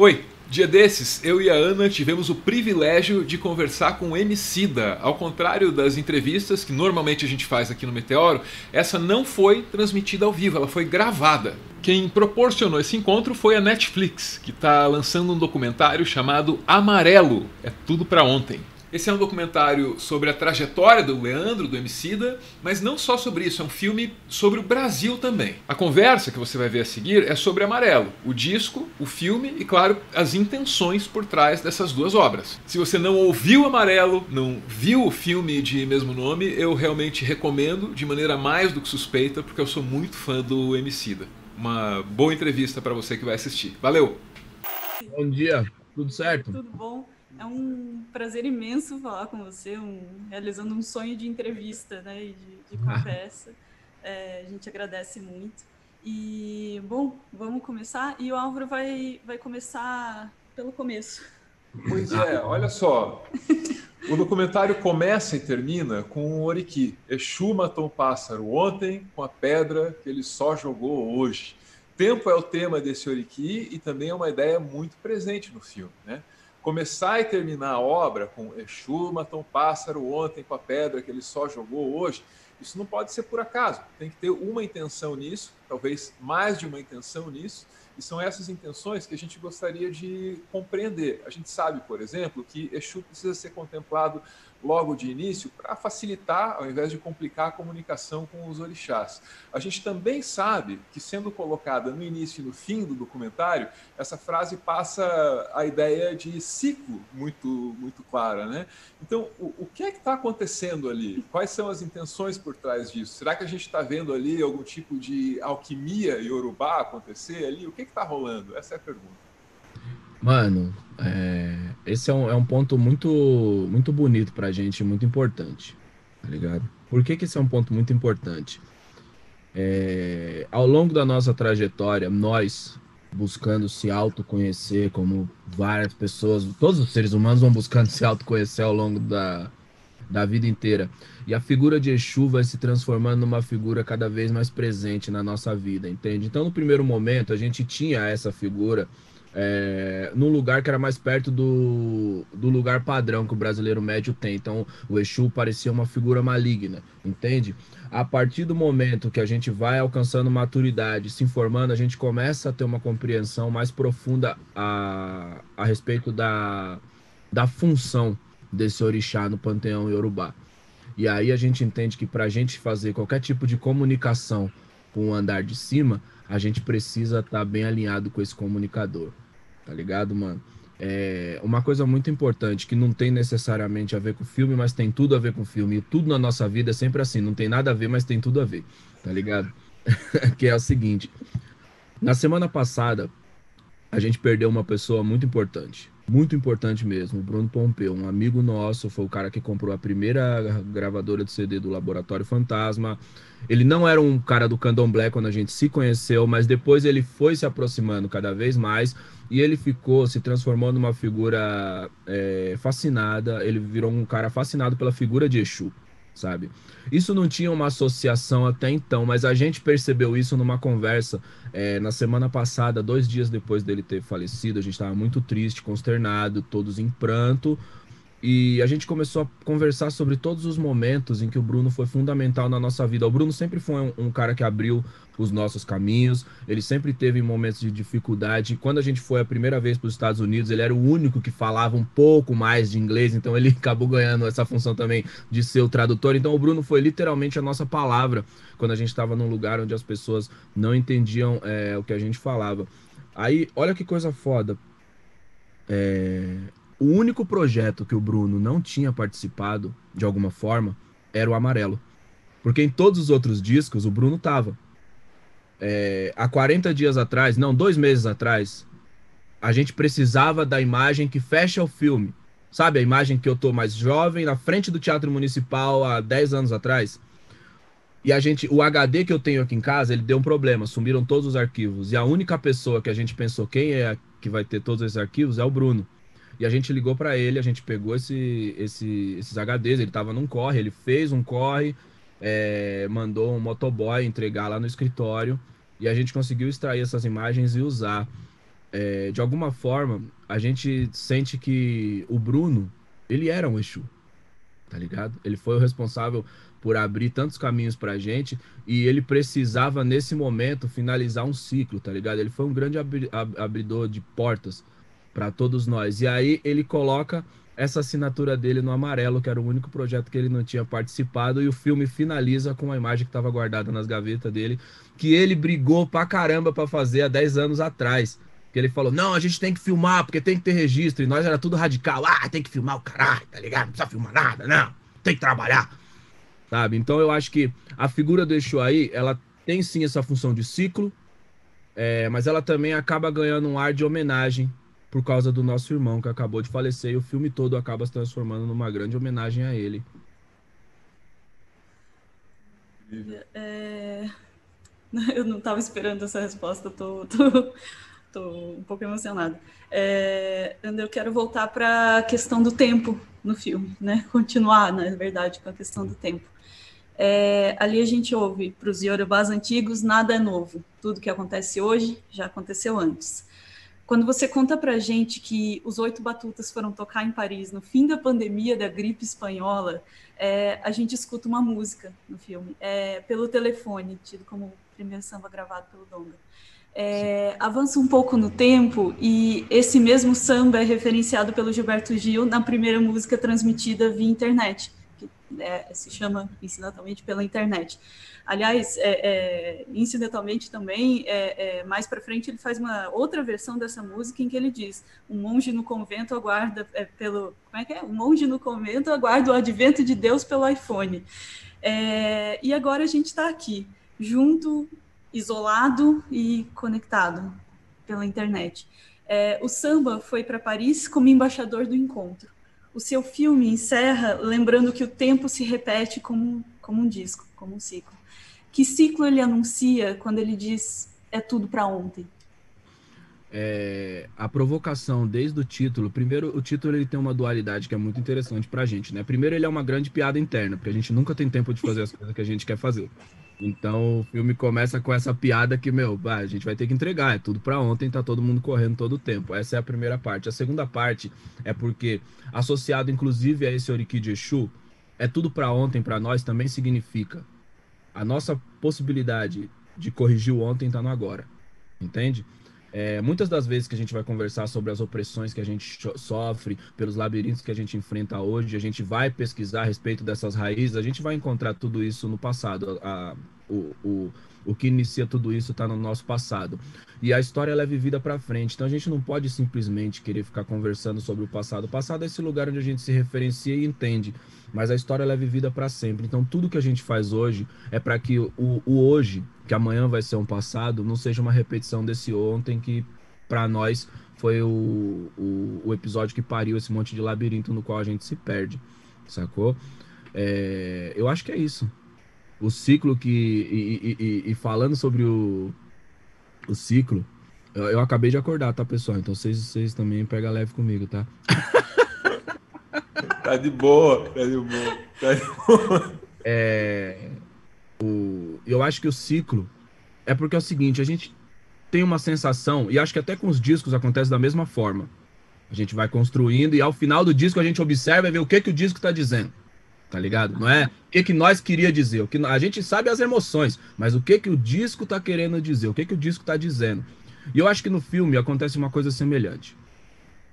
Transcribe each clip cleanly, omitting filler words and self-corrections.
Oi, dia desses, eu e a Ana tivemos o privilégio de conversar com o Emicida. Ao contrário das entrevistas que normalmente a gente faz aqui no Meteoro, essa não foi transmitida ao vivo, ela foi gravada. Quem proporcionou esse encontro foi a Netflix, que está lançando um documentário chamado Amarelo, é tudo pra ontem. Esse é um documentário sobre a trajetória do Leandro, do Emicida, mas não só sobre isso, é um filme sobre o Brasil também. A conversa que você vai ver a seguir é sobre Amarelo, o disco, o filme e, claro, as intenções por trás dessas duas obras. Se você não ouviu Amarelo, não viu o filme de mesmo nome, eu realmente recomendo de maneira mais do que suspeita, porque eu sou muito fã do Emicida. Uma boa entrevista para você que vai assistir. Valeu! Bom dia, tudo certo? Tudo bom? É um prazer imenso falar com você, realizando um sonho de entrevista, né, e de conversa. A gente agradece muito. E, bom, vamos começar. E o Álvaro vai começar pelo começo. Pois é, olha só. O documentário começa e termina com o Oriki. Exu matou um pássaro ontem com a pedra que ele só jogou hoje. Tempo é o tema desse Oriki e também é uma ideia muito presente no filme, né? Começar e terminar a obra com Exu matou um pássaro ontem com a pedra que ele só jogou hoje, isso não pode ser por acaso. Tem que ter uma intenção nisso, talvez mais de uma intenção nisso, e são essas intenções que a gente gostaria de compreender. A gente sabe, por exemplo, que Exu precisa ser contemplado logo de início para facilitar, ao invés de complicar a comunicação com os orixás. A gente também sabe que, sendo colocada no início e no fim do documentário, essa frase passa a ideia de ciclo muito clara, né? Então, o que é que está acontecendo ali? Quais são as intenções por trás disso? Será que a gente está vendo ali algum tipo de alquimia iorubá acontecer ali? O que está rolando? Essa é a pergunta. Mano, esse é um ponto muito bonito pra gente, muito importante, tá ligado? Por que que esse é um ponto muito importante? Ao longo da nossa trajetória, nós buscando se autoconhecer, como várias pessoas, todos os seres humanos vão buscando se autoconhecer ao longo da vida inteira. E a figura de Exu vai se transformando numa figura cada vez mais presente na nossa vida, entende? Então, no primeiro momento, a gente tinha essa figura num lugar que era mais perto do lugar padrão que o brasileiro médio tem. Então, o Exu parecia uma figura maligna, entende? A partir do momento que a gente vai alcançando maturidade, se informando, a gente começa a ter uma compreensão mais profunda a respeito da função desse orixá no panteão iorubá. E aí a gente entende que para a gente fazer qualquer tipo de comunicação com o andar de cima, a gente precisa estar bem alinhado com esse comunicador, tá ligado, mano? Uma coisa muito importante que não tem necessariamente a ver com o filme, mas tem tudo a ver com o filme. E tudo na nossa vida é sempre assim, não tem nada a ver, mas tem tudo a ver, tá ligado? Que é o seguinte, na semana passada, a gente perdeu uma pessoa muito importante mesmo, o Bruno Pompeu, um amigo nosso, foi o cara que comprou a primeira gravadora de CD do Laboratório Fantasma. Ele não era um cara do Candomblé quando a gente se conheceu, mas depois ele foi se aproximando cada vez mais e ele se transformou numa figura fascinada, ele virou um cara fascinado pela figura de Exu, sabe? Isso não tinha uma associação até então, mas a gente percebeu isso numa conversa na semana passada, 2 dias depois dele ter falecido. A gente estava muito triste, consternado, todos em pranto. E a gente começou a conversar sobre todos os momentos em que o Bruno foi fundamental na nossa vida. O Bruno sempre foi um cara que abriu os nossos caminhos, ele sempre teve momentos de dificuldade. Quando a gente foi a primeira vez para os Estados Unidos, ele era o único que falava um pouco mais de inglês, então ele acabou ganhando essa função também de ser o tradutor. Então o Bruno foi literalmente a nossa palavra quando a gente estava num lugar onde as pessoas não entendiam o que a gente falava. Aí, olha que coisa foda. O único projeto que o Bruno não tinha participado, de alguma forma, era o Amarelo. Porque em todos os outros discos, o Bruno tava. Há 40 dias atrás, não, 2 meses atrás, a gente precisava da imagem que fecha o filme. Sabe, a imagem que eu tô mais jovem, na frente do Teatro Municipal, há 10 anos atrás. E o HD que eu tenho aqui em casa, ele deu um problema, sumiram todos os arquivos. E a única pessoa que a gente pensou quem é que vai ter todos esses arquivos é o Bruno. E a gente ligou para ele, a gente pegou esses HDs, ele tava num corre, ele fez um corre, mandou um motoboy entregar lá no escritório, e a gente conseguiu extrair essas imagens e usar. de alguma forma, a gente sente que o Bruno, ele era um Exu, tá ligado? Ele foi o responsável por abrir tantos caminhos pra gente e ele precisava, nesse momento, finalizar um ciclo, tá ligado? Ele foi um grande abridor de portas para todos nós. E aí ele coloca essa assinatura dele no Amarelo, que era o único projeto que ele não tinha participado, e o filme finaliza com a imagem que estava guardada nas gavetas dele, que ele brigou pra caramba pra fazer há 10 anos atrás. Que ele falou, não, a gente tem que filmar, porque tem que ter registro. E nós era tudo radical. Ah, tem que filmar o caralho, tá ligado? Não precisa filmar nada, não. Tem que trabalhar, sabe? Então eu acho que a figura do Exu aí, ela tem sim essa função de ciclo, mas ela também acaba ganhando um ar de homenagem por causa do nosso irmão que acabou de falecer. E o filme todo acaba se transformando numa grande homenagem a ele. Eu não estava esperando essa resposta, tô um pouco emocionada. Eu quero voltar para a questão do tempo no filme, né? Continuar, na verdade, com a questão do tempo. Ali a gente ouve para os Yorubás antigos, nada é novo. Tudo que acontece hoje já aconteceu antes. Quando você conta para a gente que os 8 Batutas foram tocar em Paris no fim da pandemia da gripe espanhola, a gente escuta uma música no filme, pelo telefone, tido como o primeiro samba gravado pelo Donga. Avança um pouco no tempo e esse mesmo samba é referenciado pelo Gilberto Gil na primeira música transmitida via internet, que se chama Incidentalmente pela Internet. Aliás, incidentalmente também, mais para frente ele faz uma outra versão dessa música em que ele diz: um monge no convento aguarda um monge no convento aguarda o advento de Deus pelo iPhone. E agora a gente está aqui, junto, isolado e conectado pela internet. O samba foi para Paris como embaixador do encontro. O seu filme encerra lembrando que o tempo se repete como um disco, como um ciclo. Que ciclo ele anuncia quando ele diz é tudo para ontem? A provocação desde o título. Primeiro, o título ele tem uma dualidade que é muito interessante pra gente, né? Primeiro, ele é uma grande piada interna, porque a gente nunca tem tempo de fazer as coisas que a gente quer fazer. Então, o filme começa com essa piada que, a gente vai ter que entregar, é tudo pra ontem, tá todo mundo correndo todo o tempo. Essa é a primeira parte. A segunda parte é porque, associado inclusive a esse Oriki de Exu, é tudo pra ontem, pra nós, também significa a nossa possibilidade de corrigir o ontem tá no agora, entende? Muitas das vezes que a gente vai conversar sobre as opressões que a gente sofre, pelos labirintos que a gente enfrenta hoje, a gente vai pesquisar a respeito dessas raízes, a gente vai encontrar tudo isso no passado. O que inicia tudo isso está no nosso passado. E a história ela é vivida para frente. Então a gente não pode simplesmente querer ficar conversando sobre o passado. O passado é esse lugar onde a gente se referencia e entende. Mas a história ela é vivida para sempre. Então tudo que a gente faz hoje é para que o hoje, que amanhã vai ser um passado, não seja uma repetição desse ontem que para nós foi o episódio que pariu esse monte de labirinto no qual a gente se perde, sacou? Eu acho que é isso. O ciclo e falando sobre o ciclo, eu acabei de acordar, tá, pessoal? Então vocês também pegam leve comigo, tá? Tá de boa, tá de boa, tá de boa. Eu acho que o ciclo é porque é o seguinte, a gente tem uma sensação, e acho que até com os discos acontece da mesma forma. A gente vai construindo e ao final do disco a gente observa e vê o que o disco tá dizendo. Tá ligado? Não é o que nós queria dizer. A gente sabe as emoções, mas o que o disco tá querendo dizer, o que o disco tá dizendo. E eu acho que no filme acontece uma coisa semelhante.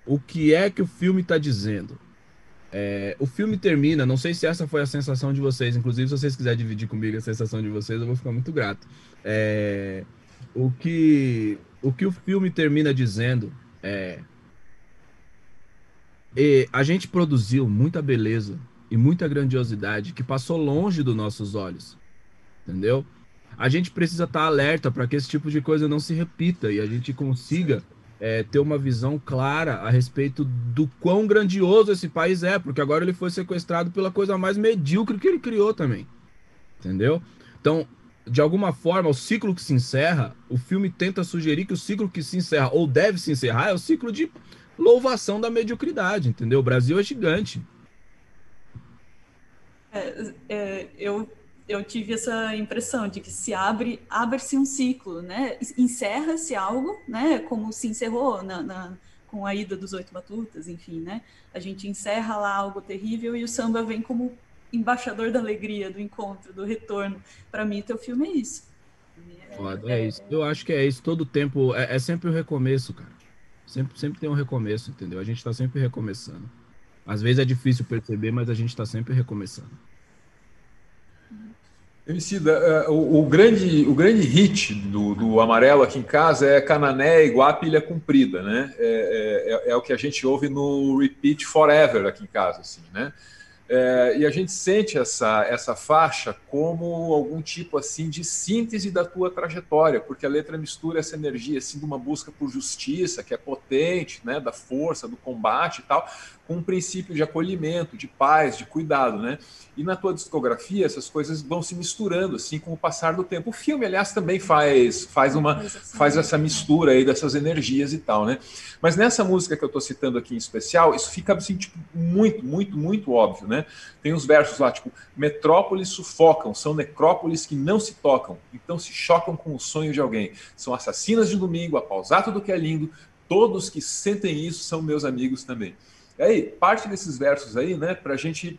O que é que o filme tá dizendo? O filme termina, não sei se essa foi a sensação de vocês, inclusive se vocês quiserem dividir comigo a sensação de vocês, eu vou ficar muito grato. O que o filme termina dizendo a gente produziu muita beleza e muita grandiosidade que passou longe dos nossos olhos, entendeu? A gente precisa estar alerta para que esse tipo de coisa não se repita e a gente consiga ter uma visão clara a respeito do quão grandioso esse país é, porque agora ele foi sequestrado pela coisa mais medíocre que ele criou também, entendeu? Então, de alguma forma, o ciclo que se encerra, o filme tenta sugerir que o ciclo que se encerra, ou deve se encerrar, é o ciclo de louvação da mediocridade, entendeu? O Brasil é gigante. Eu eu tive essa impressão de que abre-se um ciclo, né? Encerra-se algo, né? Como se encerrou com a ida dos 8 Batutas, enfim, né? A gente encerra lá algo terrível e o samba vem como embaixador da alegria, do encontro, do retorno. Para mim, teu filme é isso. É isso. Eu acho que é isso. Todo tempo é sempre o recomeço, cara. Sempre tem um recomeço, entendeu? A gente tá sempre recomeçando. Às vezes é difícil perceber, mas a gente tá sempre recomeçando. Emicida, o grande hit do Amarelo aqui em casa é Canané, Iguape, Ilha Comprida, né? É o que a gente ouve no Repeat Forever aqui em casa, assim, né? E a gente sente essa faixa como algum tipo assim de síntese da tua trajetória, porque a letra mistura essa energia assim de uma busca por justiça, que é potente, né, da força, do combate e tal, com um princípio de acolhimento, de paz, de cuidado, né? E na tua discografia essas coisas vão se misturando assim com o passar do tempo. O filme, aliás, também faz essa mistura aí dessas energias e tal, né? Mas nessa música que eu estou citando aqui em especial, isso fica assim, tipo, muito óbvio, né? Tem uns versos lá, tipo, metrópoles sufocam, são necrópolis que não se tocam, então se chocam com o sonho de alguém. São assassinas de domingo, apausato do que é lindo, todos que sentem isso são meus amigos também. E aí, parte desses versos aí, né, para a gente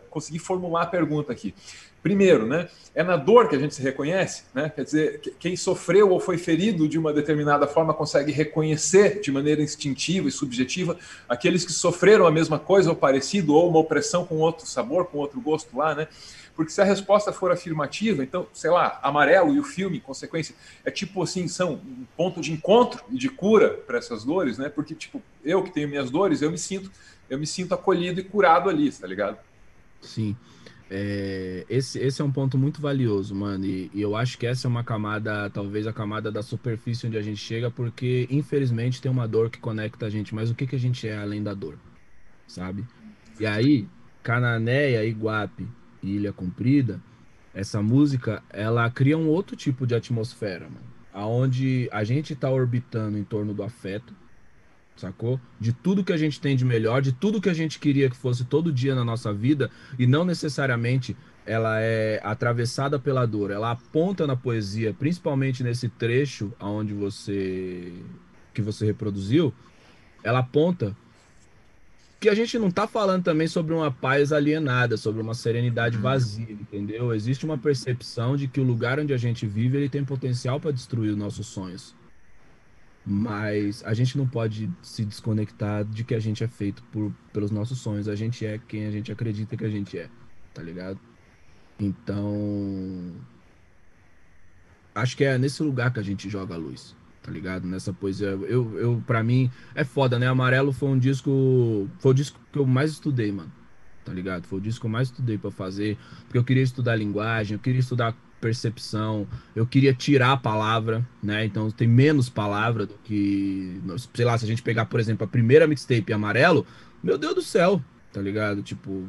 conseguir formular a pergunta aqui. Primeiro, né, é na dor que a gente se reconhece, né? Quer dizer, quem sofreu ou foi ferido de uma determinada forma consegue reconhecer de maneira instintiva e subjetiva aqueles que sofreram a mesma coisa ou parecido, ou uma opressão com outro sabor, com outro gosto lá, né? Porque se a resposta for afirmativa, então, sei lá, Amarelo e o filme, em consequência, é tipo assim, são um ponto de encontro e de cura para essas dores, né? Porque, tipo, eu que tenho minhas dores, eu me sinto acolhido e curado ali, tá ligado? Sim. Esse é um ponto muito valioso, mano, e eu acho que essa é uma camada, talvez a camada da superfície onde a gente chega, porque infelizmente tem uma dor que conecta a gente, mas o que a gente é além da dor, sabe? E aí, Cananéia, Iguape e Ilha Comprida, essa música, ela cria um outro tipo de atmosfera, mano, aonde a gente tá orbitando em torno do afeto, sacou? De tudo que a gente tem de melhor, de tudo que a gente queria que fosse todo dia na nossa vida, e não necessariamente ela é atravessada pela dor, ela aponta na poesia, principalmente nesse trecho aonde você reproduziu, ela aponta que a gente não tá falando também sobre uma paz alienada, sobre uma serenidade vazia, entendeu? Existe uma percepção de que o lugar onde a gente vive, ele tem potencial para destruir os nossos sonhos. Mas a gente não pode se desconectar de que a gente é feito pelos nossos sonhos. A gente é quem a gente acredita que a gente é, tá ligado? Então, acho que é nesse lugar que a gente joga a luz, tá ligado? Nessa poesia. Pra mim, é foda, né? Amarelo foi o disco que eu mais estudei, mano. Tá ligado? Foi o disco que eu mais estudei pra fazer, porque eu queria estudar linguagem, eu queria estudar percepção, eu queria tirar a palavra, né? Então tem menos palavra do que, sei lá, se a gente pegar, por exemplo, a primeira mixtape Amarelo, meu Deus do céu, tá ligado? Tipo,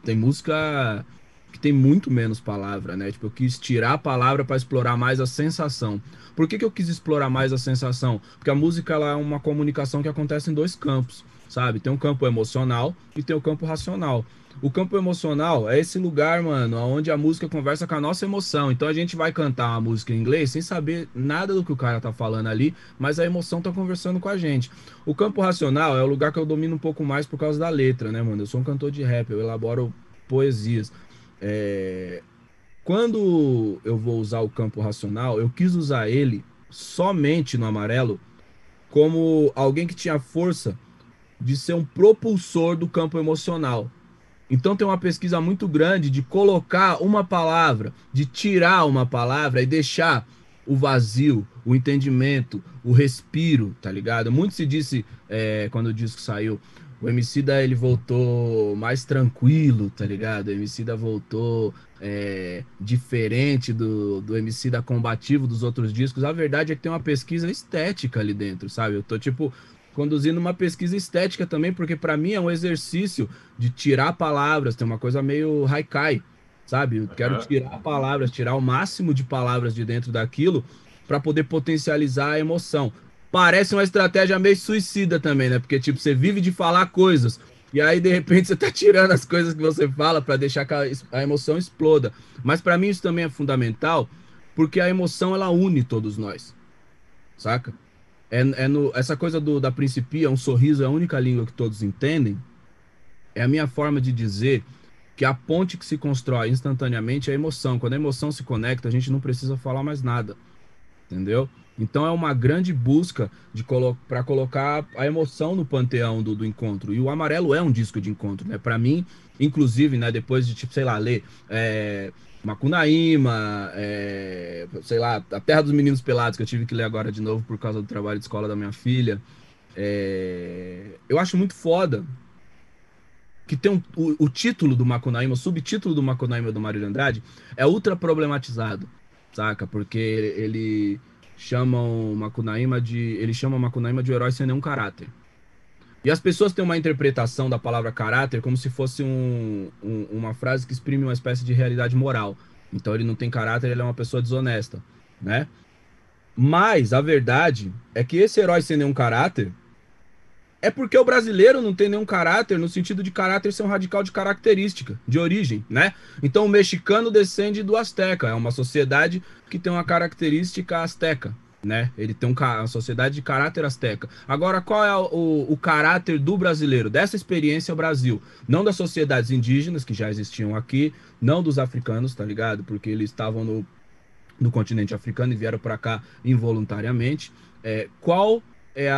tem música que tem muito menos palavra, né? Tipo, eu quis tirar a palavra para explorar mais a sensação. Por que eu quis explorar mais a sensação? Porque a música ela é uma comunicação que acontece em dois campos, sabe? Tem um campo emocional e tem o campo racional. O campo emocional é esse lugar, mano, onde a música conversa com a nossa emoção. Então a gente vai cantar uma música em inglês sem saber nada do que o cara tá falando ali, mas a emoção tá conversando com a gente. O campo racional é o lugar que eu domino um pouco mais por causa da letra, né, mano? Eu sou um cantor de rap, eu elaboro poesias. Quando eu vou usar o campo racional, eu quis usar ele somente no Amarelo como alguém que tinha força de ser um propulsor do campo emocional. Então tem uma pesquisa muito grande de colocar uma palavra, de tirar uma palavra e deixar o vazio, o entendimento, o respiro, tá ligado? Muito se disse quando o disco saiu, o Emicida ele voltou mais tranquilo, tá ligado? O Emicida voltou diferente do Emicida combativo dos outros discos. A verdade é que tem uma pesquisa estética ali dentro, sabe? Eu tô tipo conduzindo uma pesquisa estética também, porque para mim é um exercício de tirar palavras, tem uma coisa meio haikai, sabe? Eu quero tirar palavras, tirar o máximo de palavras de dentro daquilo para poder potencializar a emoção. Parece uma estratégia meio suicida também, né? Porque, tipo, você vive de falar coisas, E aí, de repente, você tá tirando as coisas que você fala para deixar que a emoção exploda. Mas para mim isso também é fundamental, porque a emoção, ela une todos nós, saca? Essa coisa da Principia, um sorriso é a única língua que todos entendem, é a minha forma de dizer que a ponte que se constrói instantaneamente é a emoção. Quando a emoção se conecta, a gente não precisa falar mais nada, entendeu? Então é uma grande busca para colocar a emoção no panteão do encontro. E o Amarelo é um disco de encontro, né? Para mim, inclusive, né? Depois de, tipo, sei lá, ler Macunaíma, sei lá, A Terra dos Meninos Pelados, que eu tive que ler agora de novo por causa do trabalho de escola da minha filha. Eu acho muito foda que tem o título do Macunaíma, o subtítulo do Macunaíma do Mário de Andrade é ultra problematizado, saca? Porque ele chama o Macunaíma de um herói sem nenhum caráter. E as pessoas têm uma interpretação da palavra caráter como se fosse uma frase que exprime uma espécie de realidade moral. Então ele não tem caráter, ele é uma pessoa desonesta, né? Mas a verdade é que esse herói sem nenhum caráter é porque o brasileiro não tem nenhum caráter, no sentido de caráter ser um radical de característica, de origem, né? Então o mexicano descende do Azteca, é uma sociedade que tem uma característica azteca, né? Ele tem uma sociedade de caráter azteca. Agora, qual é o caráter do brasileiro, dessa experiência Brasil? Não das sociedades indígenas, que já existiam aqui, não dos africanos, tá ligado? Porque eles estavam no continente africano e vieram para cá involuntariamente. Qual é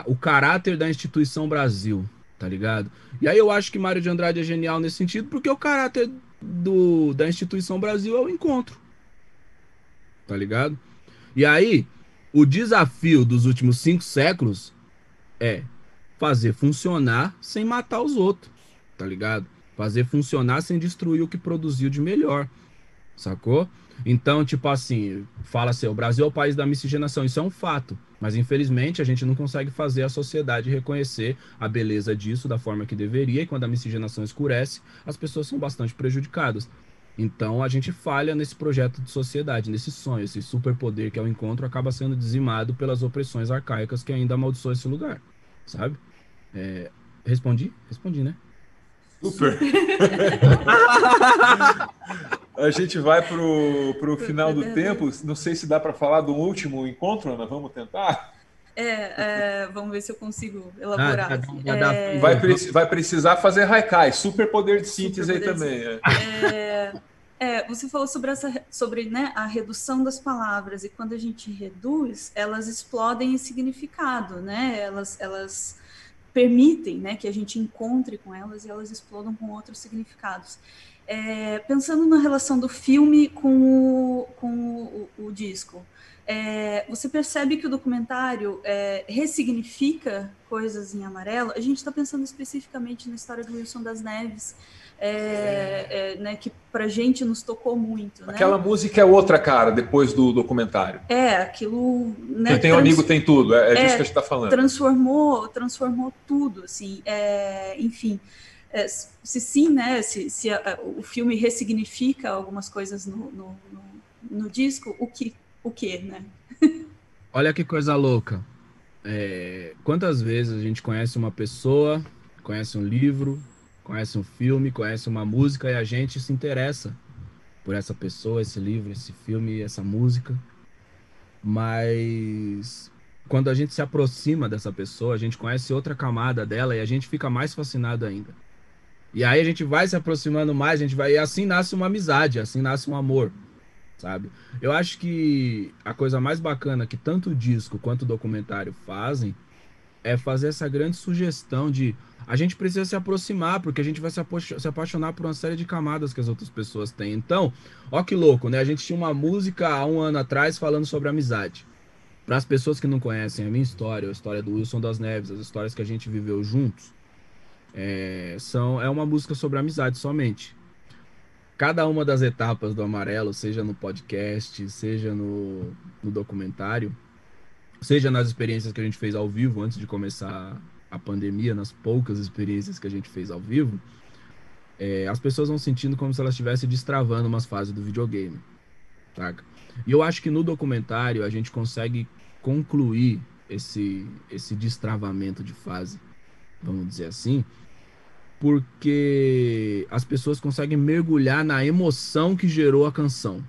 o caráter da instituição Brasil, tá ligado? E aí eu acho que Mário de Andrade é genial nesse sentido, porque o caráter da instituição Brasil é o encontro, tá ligado? E aí, o desafio dos últimos 5 séculos é fazer funcionar sem matar os outros, tá ligado? Fazer funcionar sem destruir o que produziu de melhor, sacou? Então, tipo assim, fala-se, o Brasil é o país da miscigenação, isso é um fato, mas infelizmente a gente não consegue fazer a sociedade reconhecer a beleza disso da forma que deveria, e quando a miscigenação escurece, as pessoas são bastante prejudicadas. Então a gente falha nesse projeto de sociedade, nesse sonho, esse superpoder que é o encontro acaba sendo dizimado pelas opressões arcaicas que ainda amaldiçoam esse lugar, sabe? Respondi? Respondi, né? Super! A gente vai pro final do tempo. Não sei se dá para falar do último encontro, Ana. Vamos tentar? Vamos ver se eu consigo elaborar. Vai precisar fazer haikai, super poder de síntese aí também. Você falou sobre né, a redução das palavras, e quando a gente reduz, elas explodem em significado, né? Elas permitem, né, que a gente encontre com elas e elas explodam com outros significados. Pensando na relação do filme com o disco, você percebe que o documentário ressignifica coisas em amarelo? A gente está pensando especificamente na história do Wilson das Neves, né, que pra gente nos tocou muito. Aquela né? música é outra cara, depois do documentário. Aquilo... Né, Quem tem um amigo tem tudo, disso que a gente está falando. Transformou tudo, assim, enfim... se sim, né, se o filme ressignifica algumas coisas no disco, o que, né? Olha que coisa louca. Quantas vezes a gente conhece uma pessoa, conhece um livro, conhece um filme, conhece uma música e a gente se interessa por essa pessoa, esse livro, esse filme, essa música. Mas quando a gente se aproxima dessa pessoa, a gente conhece outra camada dela e a gente fica mais fascinado ainda. E aí a gente vai se aproximando mais, e assim nasce uma amizade, assim nasce um amor, sabe? Eu acho que a coisa mais bacana que tanto o disco quanto o documentário fazem é fazer essa grande sugestão de a gente precisa se aproximar, porque a gente vai se apaixonar por uma série de camadas que as outras pessoas têm. Então, ó que louco, né? A gente tinha uma música há um ano atrás falando sobre amizade. Para as pessoas que não conhecem a minha história, a história do Wilson das Neves, as histórias que a gente viveu juntos, é uma música sobre amizade somente. Cada uma das etapas do Amarelo, seja no podcast, seja no documentário, seja nas experiências que a gente fez ao vivo antes de começar a pandemia, nas poucas experiências que a gente fez ao vivo, as pessoas vão sentindo como se elas estivessem destravando umas fases do videogame, saca? E eu acho que no documentário a gente consegue concluir esse destravamento de fase, vamos dizer assim, porque as pessoas conseguem mergulhar na emoção que gerou a canção,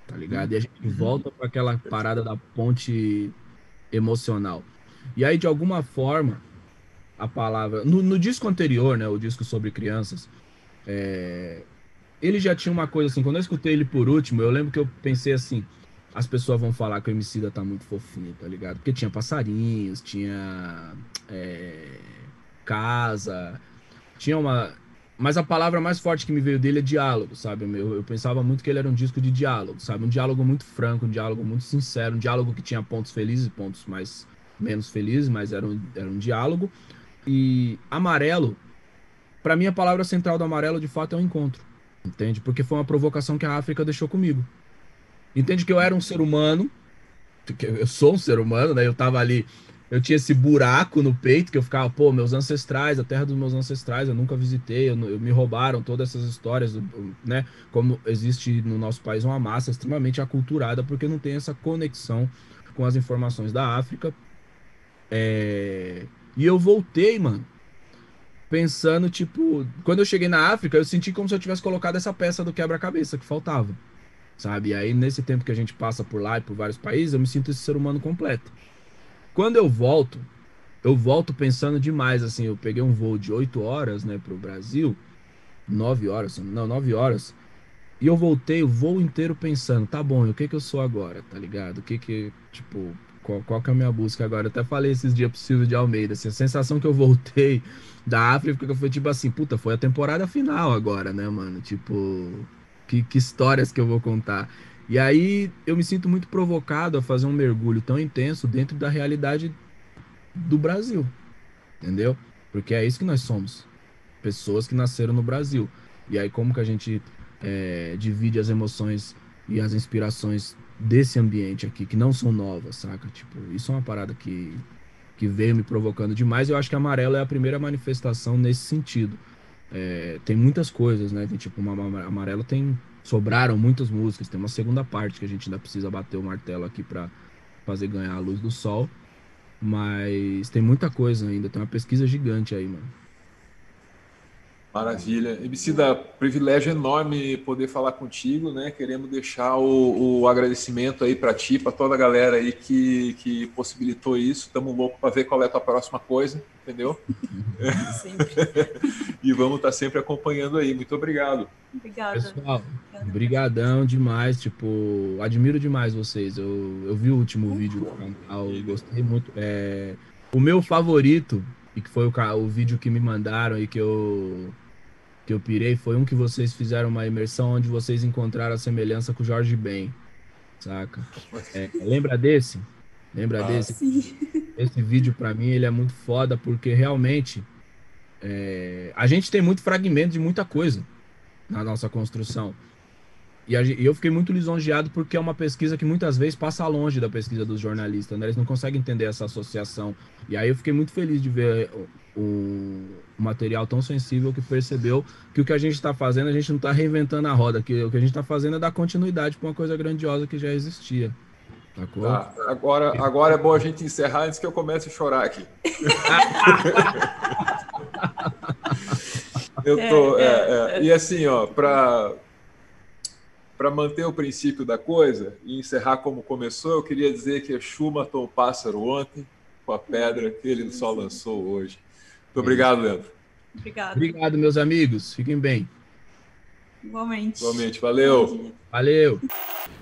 tá ligado? E a gente volta para aquela parada da ponte emocional. E aí, de alguma forma, a palavra... No disco anterior, né, o disco sobre crianças, ele já tinha uma coisa assim, quando eu escutei ele por último, eu lembro que eu pensei assim, as pessoas vão falar que o Emicida tá muito fofinho, tá ligado? Porque tinha passarinhos, tinha casa, tinha uma... Mas a palavra mais forte que me veio dele é diálogo, sabe? Eu pensava muito que ele era um disco de diálogo, sabe? Um diálogo muito franco, um diálogo muito sincero, um diálogo que tinha pontos felizes e pontos mais menos felizes, mas era um diálogo. E amarelo, pra mim a palavra central do amarelo de fato é o encontro, entende? Porque foi uma provocação que a África deixou comigo. Entende que eu era um ser humano, eu sou um ser humano, né? Eu tava ali, eu tinha esse buraco no peito que eu ficava, pô, meus ancestrais, a terra dos meus ancestrais, eu nunca visitei, me roubaram todas essas histórias, né? Como existe no nosso país uma massa extremamente aculturada, porque não tem essa conexão com as informações da África. E eu voltei, mano, pensando, tipo, quando eu cheguei na África, eu senti como se eu tivesse colocado essa peça do quebra-cabeça que faltava, sabe? E aí, nesse tempo que a gente passa por lá e por vários países, eu me sinto esse ser humano completo. Quando eu volto pensando demais, assim, eu peguei um voo de 8 horas, né, pro Brasil, 9 horas, não, 9 horas, e eu voltei o voo inteiro pensando, tá bom, e o que que eu sou agora, tá ligado? O que que, tipo, qual que é a minha busca agora? Eu até falei esses dias pro Silvio de Almeida, assim, a sensação que eu voltei da África foi tipo assim, puta, foi a temporada final agora, né, mano? Tipo, que histórias que eu vou contar? E aí eu me sinto muito provocado a fazer um mergulho tão intenso dentro da realidade do Brasil, entendeu? Porque é isso que nós somos, pessoas que nasceram no Brasil. E aí como que a gente divide as emoções e as inspirações desse ambiente aqui, que não são novas, saca? Tipo, isso é uma parada que veio me provocando demais. Eu acho que Amarelo é a primeira manifestação nesse sentido. Tem muitas coisas, né? Tem, tipo, Amarelo sobraram muitas músicas, tem uma segunda parte que a gente ainda precisa bater o martelo aqui para fazer ganhar a luz do sol. Mas tem muita coisa ainda, tem uma pesquisa gigante aí, mano. Maravilha. Emicida, privilégio enorme poder falar contigo, né? Queremos deixar o agradecimento aí para ti, para toda a galera aí que possibilitou isso. Estamos loucos para ver qual é a tua próxima coisa, entendeu? Sempre. E vamos estar sempre acompanhando aí. Muito obrigado. Obrigada. Pessoal, brigadão demais, tipo, admiro demais vocês. Eu vi o último vídeo do canal, gostei muito. O meu favorito, e que foi o vídeo que me mandaram e que eu pirei, foi um que vocês fizeram uma imersão onde vocês encontraram a semelhança com o Jorge Ben, saca? Lembra desse? Lembra desse? Sim. Esse vídeo, pra mim, ele é muito foda, porque realmente a gente tem muito fragmento de muita coisa na nossa construção. E eu fiquei muito lisonjeado porque é uma pesquisa que muitas vezes passa longe da pesquisa dos jornalistas, né? Eles não conseguem entender essa associação. E aí eu fiquei muito feliz de ver um material tão sensível que percebeu que o que a gente está fazendo, a gente não está reinventando a roda, que o que a gente está fazendo é dar continuidade para uma coisa grandiosa que já existia. Sacou? Tá, agora é bom a gente encerrar antes que eu comece a chorar aqui. E assim, ó, para manter o princípio da coisa e encerrar como começou, eu queria dizer que Exu matou o pássaro ontem com a pedra que ele só lançou hoje. Muito obrigado, Leandro. Obrigado, meus amigos. Fiquem bem. Igualmente. Valeu. Valeu.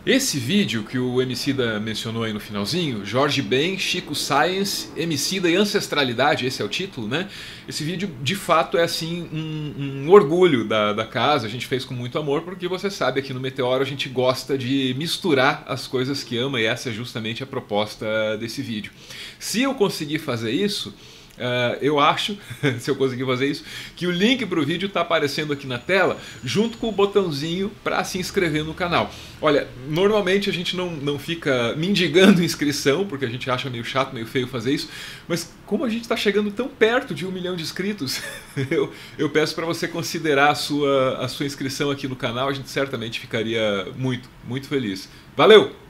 Esse vídeo que o Emicida mencionou aí no finalzinho, Jorge Ben, Chico Science, Emicida e Ancestralidade, esse é o título, né? Esse vídeo de fato é assim um orgulho da casa, a gente fez com muito amor, porque você sabe, aqui no Meteoro a gente gosta de misturar as coisas que ama, e essa é justamente a proposta desse vídeo. Se eu conseguir fazer isso, eu acho, se eu conseguir fazer isso, que o link para o vídeo está aparecendo aqui na tela, junto com o botãozinho para se inscrever no canal. Olha, normalmente a gente não fica mendigando inscrição, porque a gente acha meio chato, meio feio fazer isso, mas como a gente está chegando tão perto de 1 milhão de inscritos, eu peço para você considerar a sua inscrição aqui no canal, a gente certamente ficaria muito, muito feliz. Valeu!